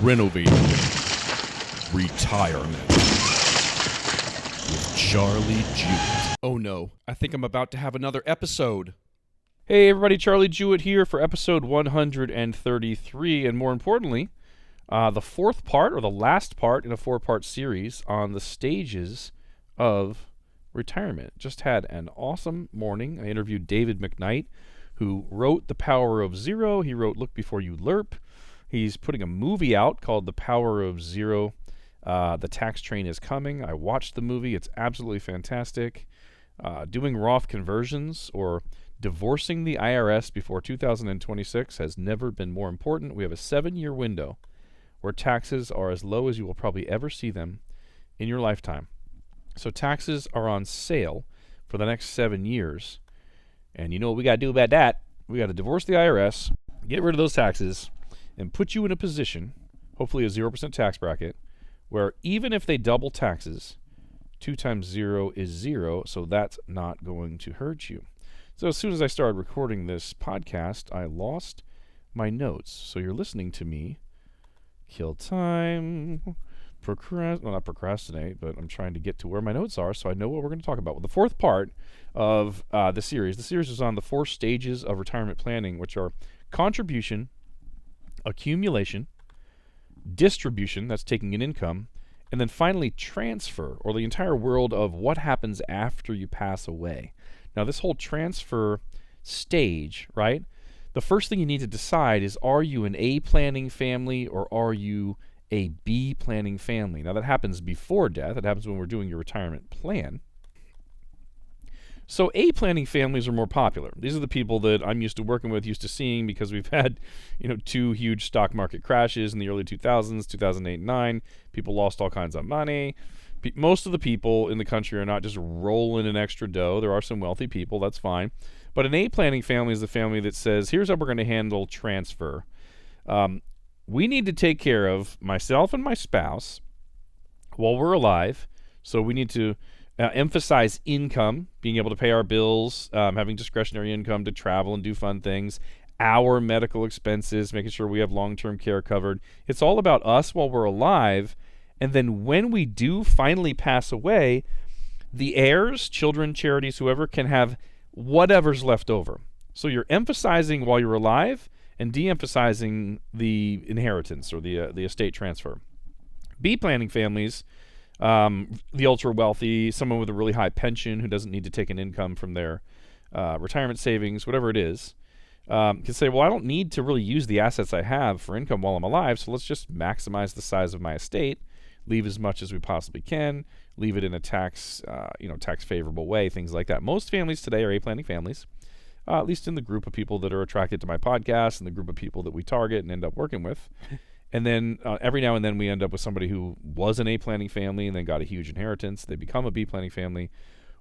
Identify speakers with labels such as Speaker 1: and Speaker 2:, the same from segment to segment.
Speaker 1: Renovating Retirement with Charlie Jewett. Oh no, I think I'm about to have another episode. Hey everybody, Charlie Jewett here for episode 133, and more importantly, the fourth part, or the last part in a four-part series on the stages of retirement. Just had an awesome morning. I interviewed David McKnight, who wrote The Power of Zero. He wrote Look Before You Lerp. He's putting a movie out called The Power of Zero. The Tax Train is Coming. I watched the movie. It's absolutely fantastic. Doing Roth conversions or divorcing the IRS before 2026 has never been more important. We have a 7-year window where taxes are as low as you will probably ever see them in your lifetime. So taxes are on sale for the next 7 years. And you know what we got to do about that? We got to divorce the IRS, get rid of those taxes, and put you in a position, hopefully a 0% tax bracket, where even if they double taxes, 2 times 0 is 0, so that's not going to hurt you. So as soon as I started recording this podcast, I lost my notes. So you're listening to me kill time, not procrastinate, but I'm trying to get to where my notes are so I know what we're going to talk about. Well, the fourth part of the series is on the 4 stages of retirement planning, which are contribution, accumulation, distribution, that's taking an income, and then finally transfer, or the entire world of what happens after you pass away. Now, this whole transfer stage, right? The first thing you need to decide is, are you an A planning family or are you a B planning family? Now, that happens before death. It happens when we're doing your retirement plan. So A planning families are more popular. These are the people that I'm used to working with, used to seeing, because we've had, 2 huge stock market crashes in the early 2000s, 2008 and 9. People lost all kinds of money. Most of the people in the country are not just rolling in extra dough. There are some wealthy people, that's fine. But an A planning family is the family that says, here's how we're going to handle transfer. We need to take care of myself and my spouse while we're alive. So we need to emphasize income, being able to pay our bills, having discretionary income to travel and do fun things, our medical expenses, making sure we have long-term care covered. It's all about us while we're alive. And then when we do finally pass away, the heirs, children, charities, whoever, can have whatever's left over. So you're emphasizing while you're alive and de-emphasizing the inheritance or the estate transfer. B planning families, the ultra wealthy, someone with a really high pension who doesn't need to take an income from their retirement savings, whatever it is, can say, well, I don't need to really use the assets I have for income while I'm alive, so let's just maximize the size of my estate, leave as much as we possibly can, leave it in a tax favorable way, things like that. Most families today are A planning families, at least in the group of people that are attracted to my podcast and the group of people that we target and end up working with. And then every now and then we end up with somebody who was an A planning family and then got a huge inheritance. They become a B planning family,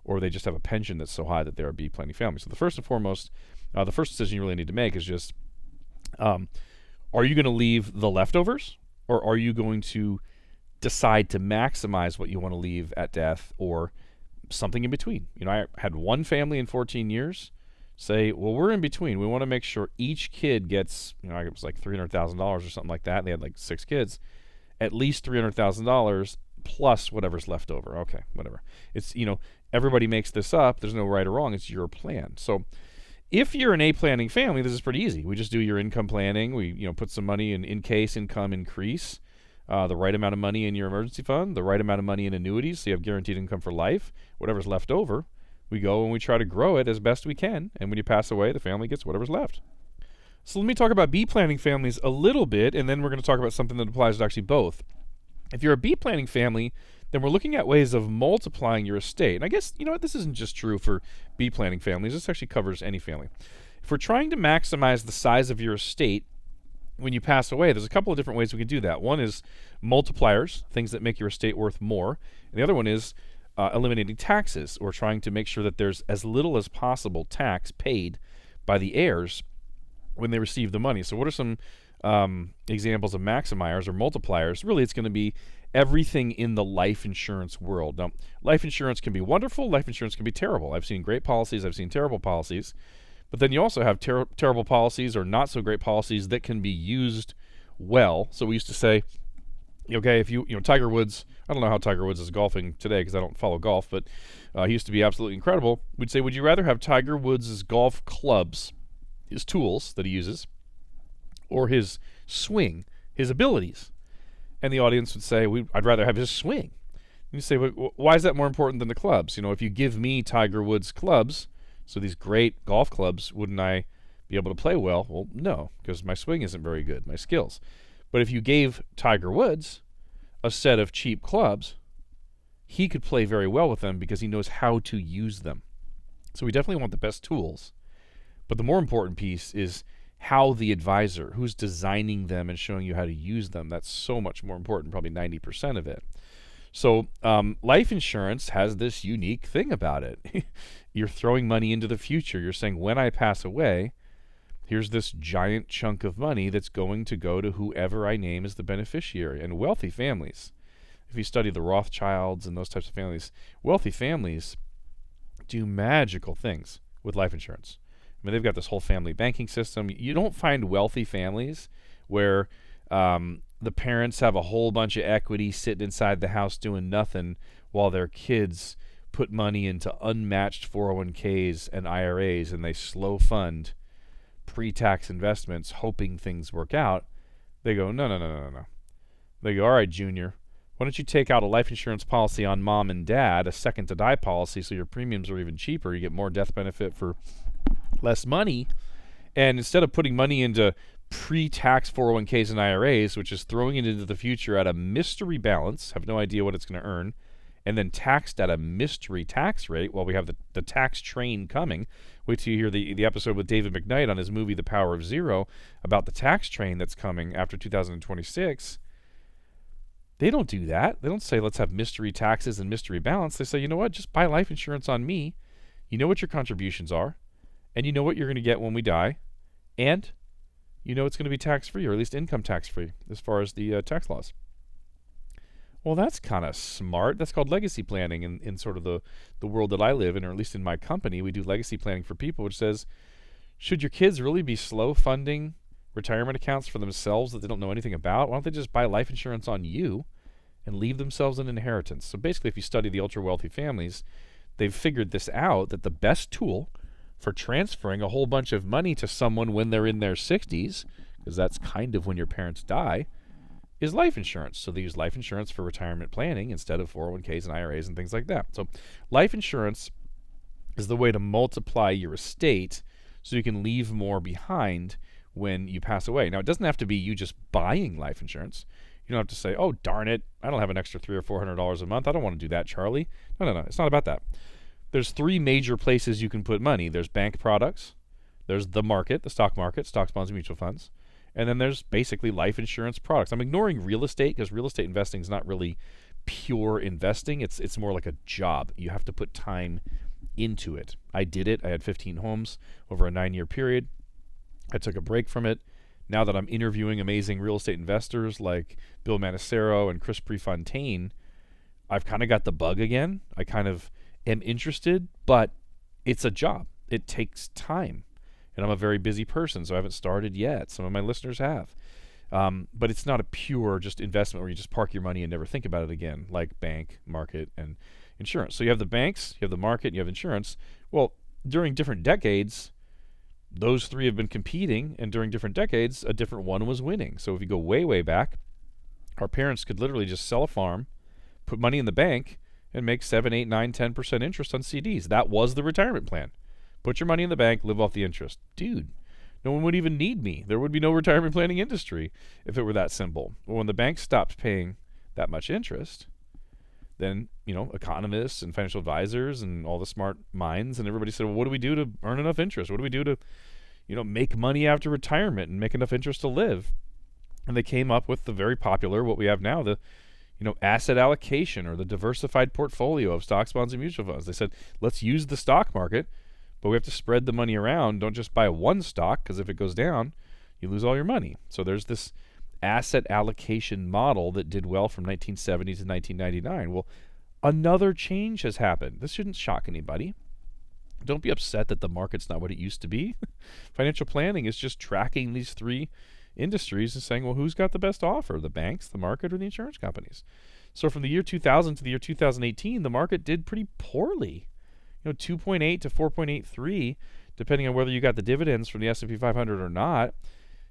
Speaker 1: or they just have a pension that's so high that they're a B planning family. So the first and foremost, the first decision you really need to make is just, are you going to leave the leftovers, or are you going to decide to maximize what you want to leave at death, or something in between? I had one family in 14 years say, well, we're in between. We want to make sure each kid gets, it was like $300,000 or something like that. And they had like 6 kids, at least $300,000 plus whatever's left over. Okay, whatever. It's, everybody makes this up. There's no right or wrong. It's your plan. So if you're an A planning family, this is pretty easy. We just do your income planning. We, put some money in case income increase, the right amount of money in your emergency fund, the right amount of money in annuities, so you have guaranteed income for life. Whatever's left over, we go and we try to grow it as best we can, and when you pass away, the family gets whatever's left. So let me talk about B planning families a little bit, and then we're going to talk about something that applies to actually both. If you're a B planning family, then we're looking at ways of multiplying your estate. And I guess, this isn't just true for B planning families. This actually covers any family. If we're trying to maximize the size of your estate when you pass away, there's a couple of different ways we can do that. One is multipliers, things that make your estate worth more. And the other one is eliminating taxes, or trying to make sure that there's as little as possible tax paid by the heirs when they receive the money. So what are some examples of maximiers or multipliers? Really, it's going to be everything in the life insurance world. Now, life insurance can be wonderful. Life insurance can be terrible. I've seen great policies. I've seen terrible policies. But then you also have terrible policies or not so great policies that can be used well. So we used to say, okay, if you know Tiger Woods, I don't know how Tiger Woods is golfing today because I don't follow golf, but he used to be absolutely incredible. We'd say, would you rather have Tiger Woods' golf clubs, his tools that he uses, or his swing, his abilities? And the audience would say, I'd rather have his swing. And you say, well, why is that more important than the clubs? You know, if you give me Tiger Woods clubs, so these great golf clubs, wouldn't I be able to play well? Well, no, because my swing isn't very good, my skills. But if you gave Tiger Woods a set of cheap clubs, he could play very well with them because he knows how to use them. So we definitely want the best tools. But the more important piece is how the advisor, who's designing them and showing you how to use them, that's so much more important, probably 90% of it. So life insurance has this unique thing about it. You're throwing money into the future. You're saying, when I pass away, here's this giant chunk of money that's going to go to whoever I name as the beneficiary. And wealthy families, if you study the Rothschilds and those types of families, wealthy families do magical things with life insurance. I mean, they've got this whole family banking system. You don't find wealthy families where the parents have a whole bunch of equity sitting inside the house doing nothing while their kids put money into unmatched 401ks and IRAs, and they slow fund pre-tax investments hoping things work out. They go, no. They go, all right, Junior, why don't you take out a life insurance policy on mom and dad, a second to die policy, so your premiums are even cheaper. You get more death benefit for less money. And instead of putting money into pre-tax 401ks and IRAs, which is throwing it into the future at a mystery balance, have no idea what it's going to earn, and then taxed at a mystery tax rate while we have the tax train coming. Wait till you hear the episode with David McKnight on his movie The Power of Zero about the tax train that's coming after 2026. They don't do that. They don't say, let's have mystery taxes and mystery balance. They say, you know what, just buy life insurance on me. You know what your contributions are, and you know what you're going to get when we die, and you know it's going to be tax-free, or at least income tax-free as far as the tax laws. Well, that's kind of smart. That's called legacy planning in sort of the world that I live in, or at least in my company. We do legacy planning for people, which says, should your kids really be slow funding retirement accounts for themselves that they don't know anything about? Why don't they just buy life insurance on you and leave themselves an inheritance? So basically, if you study the ultra-wealthy families, they've figured this out, that the best tool for transferring a whole bunch of money to someone when they're in their 60s, because that's kind of when your parents die, is life insurance. So they use life insurance for retirement planning instead of 401ks and IRAs and things like that. So life insurance is the way to multiply your estate so you can leave more behind when you pass away. Now, it doesn't have to be you just buying life insurance. You don't have to say, oh, darn it, I don't have an extra $300 or $400 a month. I don't want to do that, Charlie. No. It's not about that. There's three major places you can put money. There's bank products. There's the market, the stock market, stocks, bonds, and mutual funds. And then there's basically life insurance products. I'm ignoring real estate because real estate investing is not really pure investing. It's more like a job. You have to put time into it. I did it. I had 15 homes over a 9-year period. I took a break from it. Now that I'm interviewing amazing real estate investors like Bill Manicero and Chris Prefontaine, I've kind of got the bug again. I kind of am interested, but it's a job. It takes time. And I'm a very busy person, so I haven't started yet. Some of my listeners have. But it's not a pure just investment where you just park your money and never think about it again, like bank, market, and insurance. So you have the banks, you have the market, and you have insurance. Well, during different decades, those three have been competing, and during different decades, a different one was winning. So if you go way, way back, our parents could literally just sell a farm, put money in the bank, and make 7, 8, 9, 10% interest on CDs. That was the retirement plan. Put your money in the bank, live off the interest. Dude, no one would even need me. There would be no retirement planning industry if it were that simple. Well, when the bank stopped paying that much interest, then, economists and financial advisors and all the smart minds and everybody said, well, what do we do to earn enough interest? What do we do to, make money after retirement and make enough interest to live? And they came up with the very popular, what we have now, the asset allocation or the diversified portfolio of stocks, bonds, and mutual funds. They said, let's use the stock market, but we have to spread the money around. Don't just buy one stock, because if it goes down, you lose all your money. So there's this asset allocation model that did well from 1970 to 1999. Well, another change has happened. This shouldn't shock anybody. Don't be upset that the market's not what it used to be. Financial planning is just tracking these three industries is saying, well, who's got the best offer? The banks, the market, or the insurance companies? So from the year 2000 to the year 2018, the market did pretty poorly. 2.8 to 4.83, depending on whether you got the dividends from the S&P 500 or not.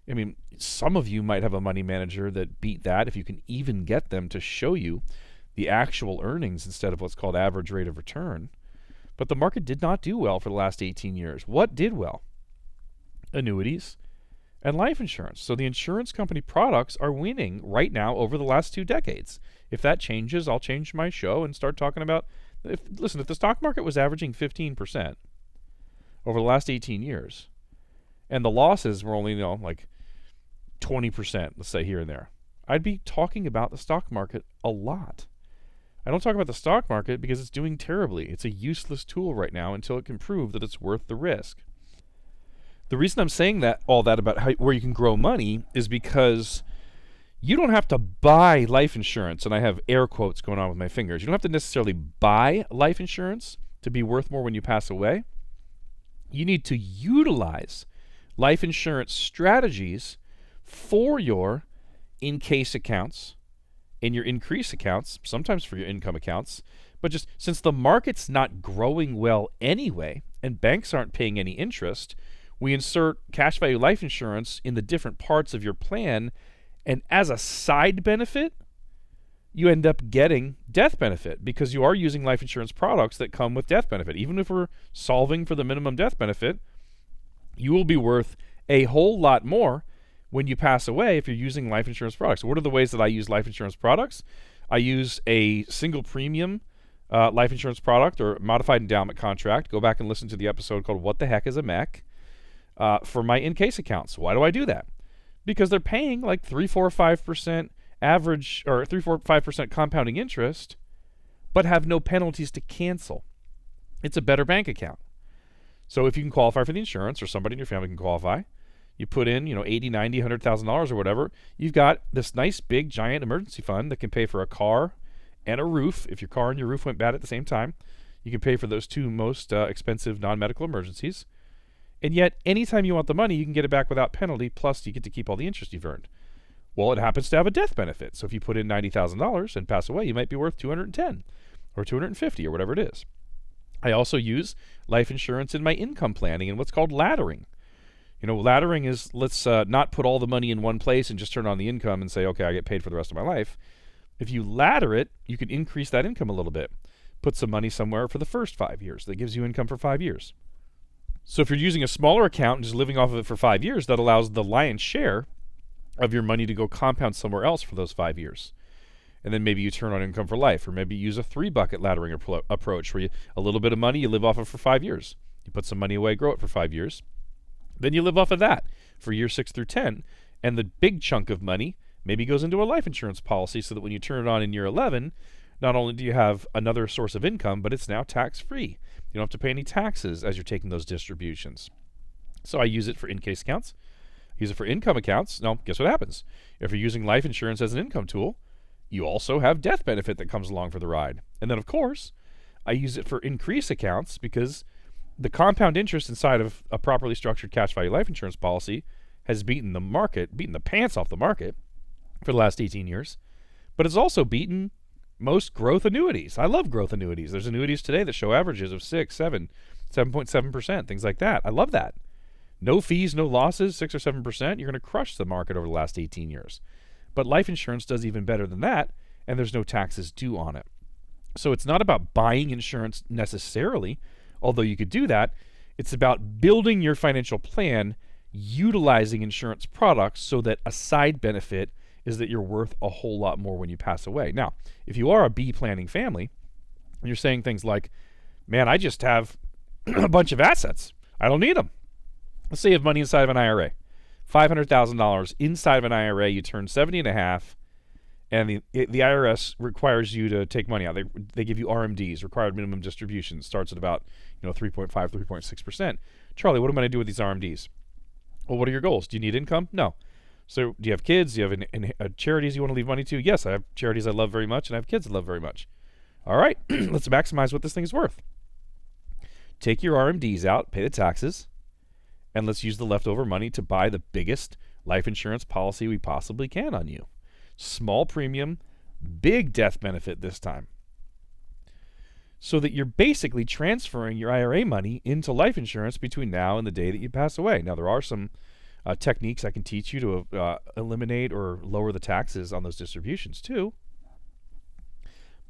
Speaker 1: I mean, some of you might have a money manager that beat that, if you can even get them to show you the actual earnings instead of what's called average rate of return. But the market did not do well for the last 18 years. What did well? Annuities and life insurance. So the insurance company products are winning right now over the last 2 decades. If that changes, I'll change my show and start talking about, if the stock market was averaging 15% over the last 18 years, and the losses were only, like 20%, let's say here and there, I'd be talking about the stock market a lot. I don't talk about the stock market because it's doing terribly. It's a useless tool right now until it can prove that it's worth the risk. The reason I'm saying all that about where you can grow money is because you don't have to buy life insurance, and I have air quotes going on with my fingers. You don't have to necessarily buy life insurance to be worth more when you pass away. You need to utilize life insurance strategies for your in-case accounts and your increase accounts, sometimes for your income accounts. But just since the market's not growing well anyway, and banks aren't paying any interest, we insert cash value life insurance in the different parts of your plan, and as a side benefit, you end up getting death benefit because you are using life insurance products that come with death benefit. Even if we're solving for the minimum death benefit, you will be worth a whole lot more when you pass away if you're using life insurance products. What are the ways that I use life insurance products? I use a single premium life insurance product or modified endowment contract. Go back and listen to the episode called What the Heck is a Mech? For my in-case accounts. Why do I do that? Because they're paying like 3, 4, 5% average, or 3, 4, 5% compounding interest, but have no penalties to cancel. It's a better bank account. So if you can qualify for the insurance, or somebody in your family can qualify, you put in, $80, $90, $100,000 or whatever, you've got this nice big giant emergency fund that can pay for a car and a roof. If your car and your roof went bad at the same time, you can pay for those 2 most expensive non-medical emergencies. And yet, anytime you want the money, you can get it back without penalty, plus you get to keep all the interest you've earned. Well, it happens to have a death benefit. So if you put in $90,000 and pass away, you might be worth $210 or $250 or whatever it is. I also use life insurance in my income planning and what's called laddering. Laddering is, let's not put all the money in one place and just turn on the income and say, okay, I get paid for the rest of my life. If you ladder it, you can increase that income a little bit. Put some money somewhere for the first 5 years. That gives you income for 5 years. So if you're using a smaller account and just living off of it for 5 years, that allows the lion's share of your money to go compound somewhere else for those 5 years. And then maybe you turn on income for life, or maybe you use a 3-bucket laddering approach where a little bit of money you live off of for 5 years. You put some money away, grow it for 5 years. Then you live off of that for year 6 through 10. And the big chunk of money maybe goes into a life insurance policy so that when you turn it on in year 11, not only do you have another source of income, but it's now tax-free. You don't have to pay any taxes as you're taking those distributions. So I use it for in-case accounts. Use it for income accounts. Now, guess what happens? If you're using life insurance as an income tool, you also have death benefit that comes along for the ride. And then, of course, I use it for increase accounts because the compound interest inside of a properly structured cash value life insurance policy has beaten the pants off the market for the last 18 years. But it's also beaten most growth annuities. I love growth annuities. There's annuities today that show averages of 6, 7, 7.7%, things like that. I love that. No fees, no losses, 6 or 7%. You're going to crush the market over the last 18 years. But life insurance does even better than that, and there's no taxes due on it. So it's not about buying insurance necessarily, although you could do that. It's about building your financial plan, utilizing insurance products so that a side benefit is that you're worth a whole lot more when you pass away. Now, if you are a B planning family, and you're saying things like, man, I just have a bunch of assets. I don't need them. Let's say you have money inside of an IRA. $500,000 inside of an IRA, you turn 70 and a half, and the IRS requires you to take money out. They give you RMDs, required minimum distributions, starts at about 3.5, 3.6%. Charlie, what am I going to do with these RMDs? Well, what are your goals? Do you need income? No. So do you have kids? Do you have charities you want to leave money to? Yes, I have charities I love very much, and I have kids I love very much. All right, let's maximize what this thing is worth. Take your RMDs out, pay the taxes, and let's use the leftover money to buy the biggest life insurance policy we possibly can on you. Small premium, big death benefit this time. So that you're basically transferring your IRA money into life insurance between now and the day that you pass away. Now, there are some techniques I can teach you to eliminate or lower the taxes on those distributions too.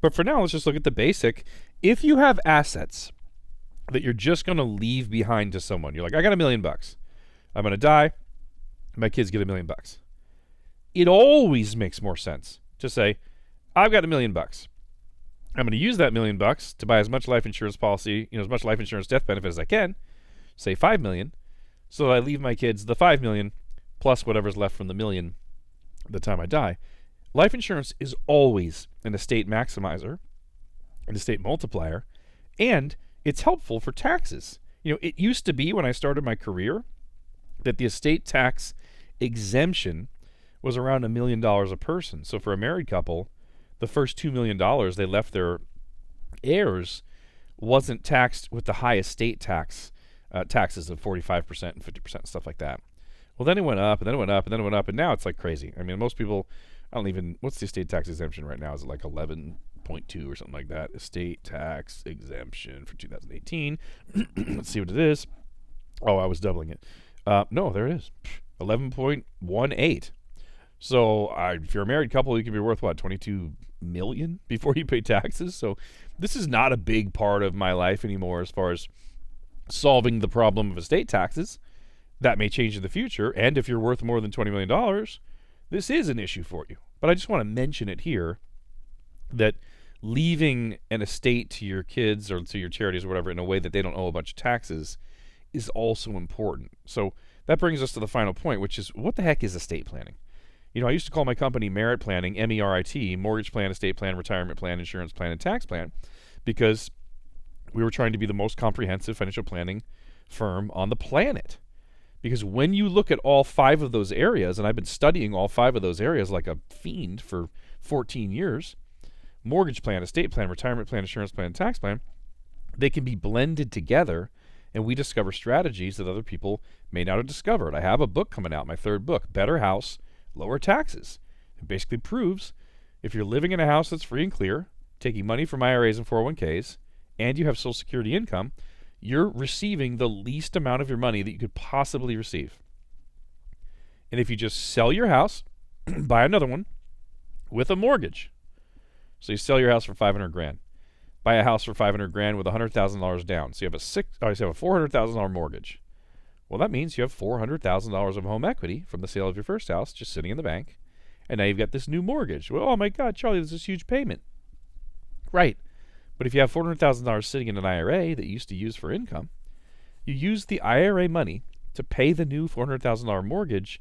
Speaker 1: But for now, let's just look at the basic. If you have assets that you're just going to leave behind to someone, you're like, I got $1 million. I'm going to die. My kids get $1 million. It always makes more sense to say, I've got $1 million. I'm going to use that $1 million to buy as much life insurance policy, as much life insurance death benefit as I can, say $5 million, so that I leave my kids the $5 million plus whatever's left from the $1 million the time I die. Life insurance is always an estate maximizer, an estate multiplier, and it's helpful for taxes. It used to be when I started my career that the estate tax exemption was around $1 million a person. So for a married couple, the first $2 million they left their heirs wasn't taxed with the high estate taxes of 45% and 50% and stuff like that. Well, then it went up, and then it went up, and then it went up, and now it's like crazy. I mean, most people, what's the estate tax exemption right now? Is it like 11.2 or something like that? Estate tax exemption for 2018. Let's see what it is. Oh, I was doubling it. No, there it is. 11.18. So if you're a married couple, you can be worth, $22 million before you pay taxes? So this is not a big part of my life anymore as far as solving the problem of estate taxes. That may change in the future, and if you're worth more than $20 million, this is an issue for you. But I just want to mention it here that leaving an estate to your kids or to your charities or whatever in a way that they don't owe a bunch of taxes is also important. So that brings us to the final point, which is, what the heck is estate planning? I used to call my company Merit Planning, MERIT, mortgage plan, estate plan, retirement plan, insurance plan, and tax plan, because we were trying to be the most comprehensive financial planning firm on the planet. Because when you look at all 5 of those areas, and I've been studying all 5 of those areas like a fiend for 14 years, mortgage plan, estate plan, retirement plan, insurance plan, and tax plan, they can be blended together, and we discover strategies that other people may not have discovered. I have a book coming out, my 3rd book, Better House, Lower Taxes. It basically proves if you're living in a house that's free and clear, taking money from IRAs and 401ks, and you have Social Security income, you're receiving the least amount of your money that you could possibly receive. And if you just sell your house, buy another one with a mortgage. So you sell your house for $500,000, buy a house for $500,000 with $100,000 down. So you have a $400,000 mortgage. Well, that means you have $400,000 of home equity from the sale of your first house just sitting in the bank, and now you've got this new mortgage. Well, oh my God, Charlie, there's this huge payment. Right. But if you have $400,000 sitting in an IRA that you used to use for income, you use the IRA money to pay the new $400,000 mortgage,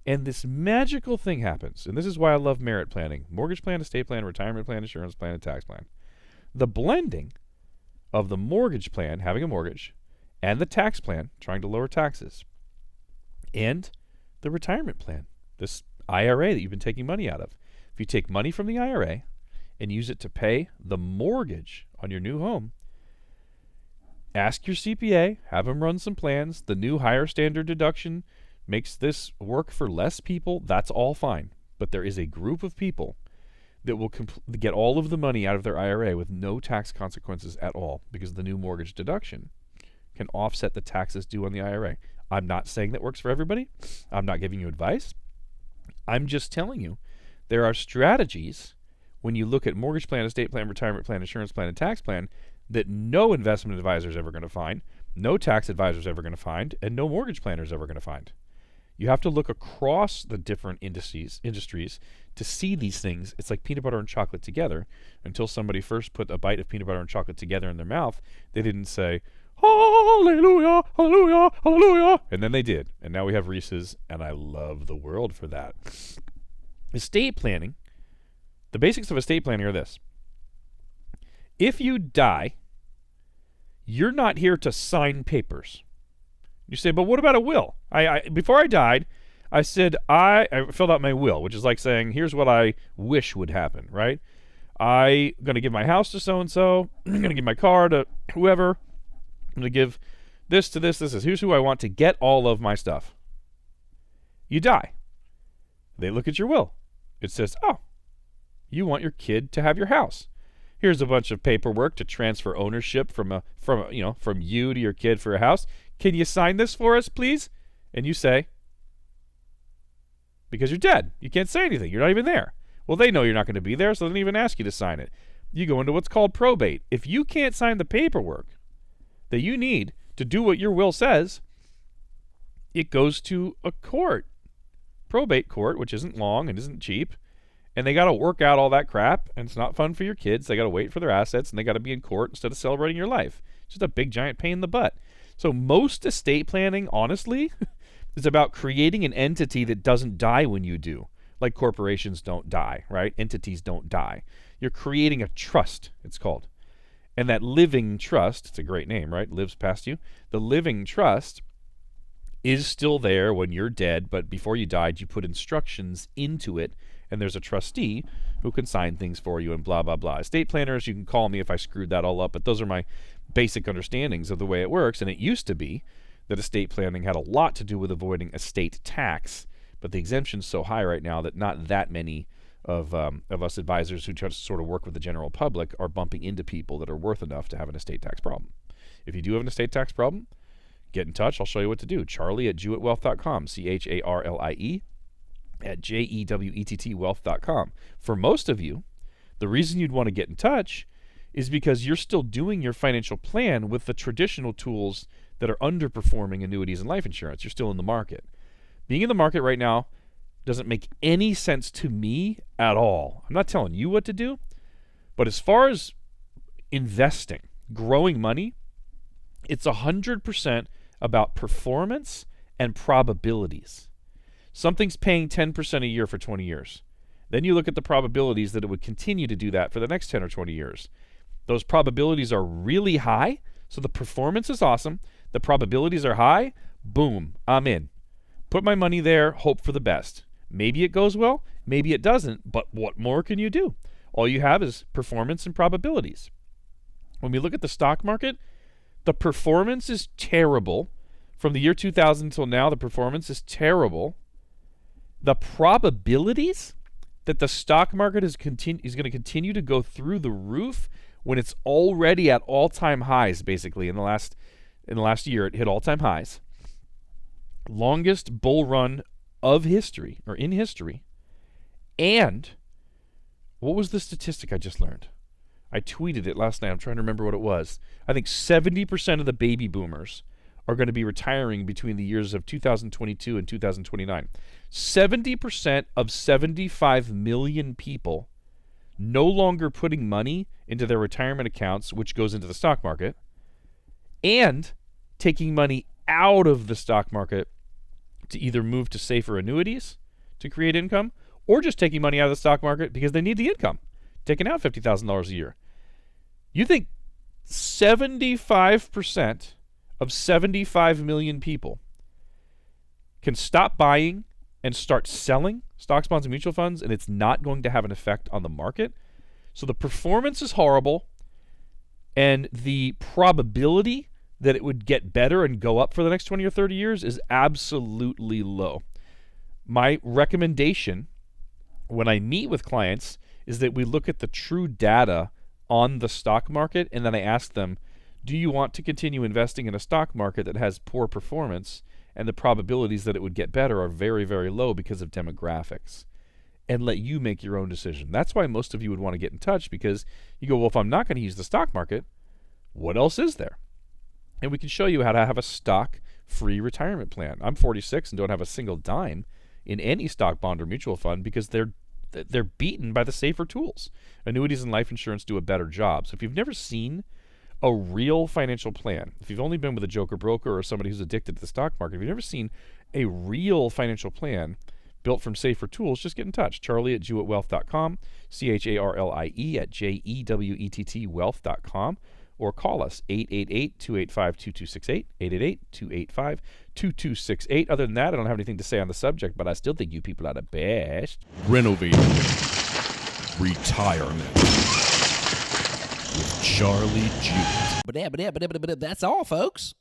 Speaker 1: and this magical thing happens. And this is why I love merit planning: mortgage plan, estate plan, retirement plan, insurance plan, and tax plan. The blending of the mortgage plan, having a mortgage, and the tax plan, trying to lower taxes, and the retirement plan, this IRA that you've been taking money out of. If you take money from the IRA and use it to pay the mortgage on your new home, ask your CPA, have him run some plans. The new higher standard deduction makes this work for less people. That's all fine. But there is a group of people that will get all of the money out of their IRA with no tax consequences at all, because the new mortgage deduction can offset the taxes due on the IRA. I'm not saying that works for everybody. I'm not giving you advice. I'm just telling you there are strategies when you look at mortgage plan, estate plan, retirement plan, insurance plan, and tax plan that no investment advisor is ever going to find, no tax advisor is ever going to find, and no mortgage planner is ever going to find. You have to look across the different industries to see these things. It's like peanut butter and chocolate together. Until somebody first put a bite of peanut butter and chocolate together in their mouth, they didn't say, hallelujah, hallelujah, hallelujah. And then they did. And now we have Reese's, and I love the world for that. Estate planning, the basics of estate planning are this. If you die, you're not here to sign papers. You say, but what about a will? Before I died, I said I filled out my will, which is like saying, here's what I wish would happen, right? I'm going to give my house to so-and-so. I'm going to give my car to whoever. I'm going to give this to this. Here's who I want to get all of my stuff. You die. They look at your will. It says, oh, you want your kid to have your house. Here's a bunch of paperwork to transfer ownership from you to your kid for a house. Can you sign this for us, please? And you say, because you're dead. You can't say anything. You're not even there. Well, they know you're not going to be there, so they don't even ask you to sign it. You go into what's called probate. If you can't sign the paperwork that you need to do what your will says, it goes to a court, probate court, which isn't long and isn't cheap, and they got to work out all that crap, and it's not fun for your kids. They got to wait for their assets, and they got to be in court instead of celebrating your life. It's just a big, giant pain in the butt. So most estate planning, honestly, is about creating an entity that doesn't die when you do. Like corporations don't die, right? Entities don't die. You're creating a trust, it's called. And that living trust, it's a great name, right? Lives past you. The living trust is still there when you're dead, but before you died, you put instructions into it, and there's a trustee who can sign things for you and blah, blah, blah. Estate planners, you can call me if I screwed that all up, but those are my basic understandings of the way it works. And it used to be that estate planning had a lot to do with avoiding estate tax, but the exemption's so high right now that not that many of us advisors who just sort of work with the general public are bumping into people that are worth enough to have an estate tax problem. If you do have an estate tax problem, get in touch. I'll show you what to do. Charlie@jewettwealth.com, CHARLIE at JEWETTwealth.com. For most of you, the reason you'd want to get in touch is because you're still doing your financial plan with the traditional tools that are underperforming annuities and life insurance. You're still in the market. Being in the market right now doesn't make any sense to me at all. I'm not telling you what to do, but as far as investing, growing money, it's 100% about performance and probabilities. Something's paying 10% a year for 20 years. Then you look at the probabilities that it would continue to do that for the next 10 or 20 years. Those probabilities are really high, so the performance is awesome. The probabilities are high. Boom, I'm in. Put my money there, hope for the best. Maybe it goes well, maybe it doesn't, but what more can you do? All you have is performance and probabilities. When we look at the stock market, the performance is terrible. From the year 2000 until now, the performance is terrible. The probabilities that the stock market is going to continue to go through the roof when it's already at all-time highs, basically. In the last year, it hit all-time highs. Longest bull run of history, or in history. And what was the statistic I just learned? I tweeted it last night. I'm trying to remember what it was. I think 70% of the baby boomers are going to be retiring between the years of 2022 and 2029. 70% of 75 million people no longer putting money into their retirement accounts, which goes into the stock market, and taking money out of the stock market to either move to safer annuities to create income, or just taking money out of the stock market because they need the income, taking out $50,000 a year. You think 75% of 75 million people can stop buying and start selling stocks, bonds, and mutual funds, and it's not going to have an effect on the market? So the performance is horrible, and the probability that it would get better and go up for the next 20 or 30 years is absolutely low. My recommendation when I meet with clients is that we look at the true data on the stock market, and then I ask them, do you want to continue investing in a stock market that has poor performance and the probabilities that it would get better are very, very low because of demographics? And let you make your own decision. That's why most of you would want to get in touch, because you go, well, if I'm not going to use the stock market, what else is there? And we can show you how to have a stock-free retirement plan. I'm 46 and don't have a single dime in any stock, bond, or mutual fund because they're beaten by the safer tools. Annuities and life insurance do a better job. So if you've never seen a real financial plan, if you've only been with a joker broker or somebody who's addicted to the stock market, if you've never seen a real financial plan built from safer tools, just get in touch. Charlie@jewettwealth.com, CHARLIE at JEWETTwealth.com, or call us 888-285-2268, 888-285-2268. Other than that, I don't have anything to say on the subject, but I still think you people are the best.
Speaker 2: Renovating Retirement with Charlie Jewett.
Speaker 3: But that's all, folks.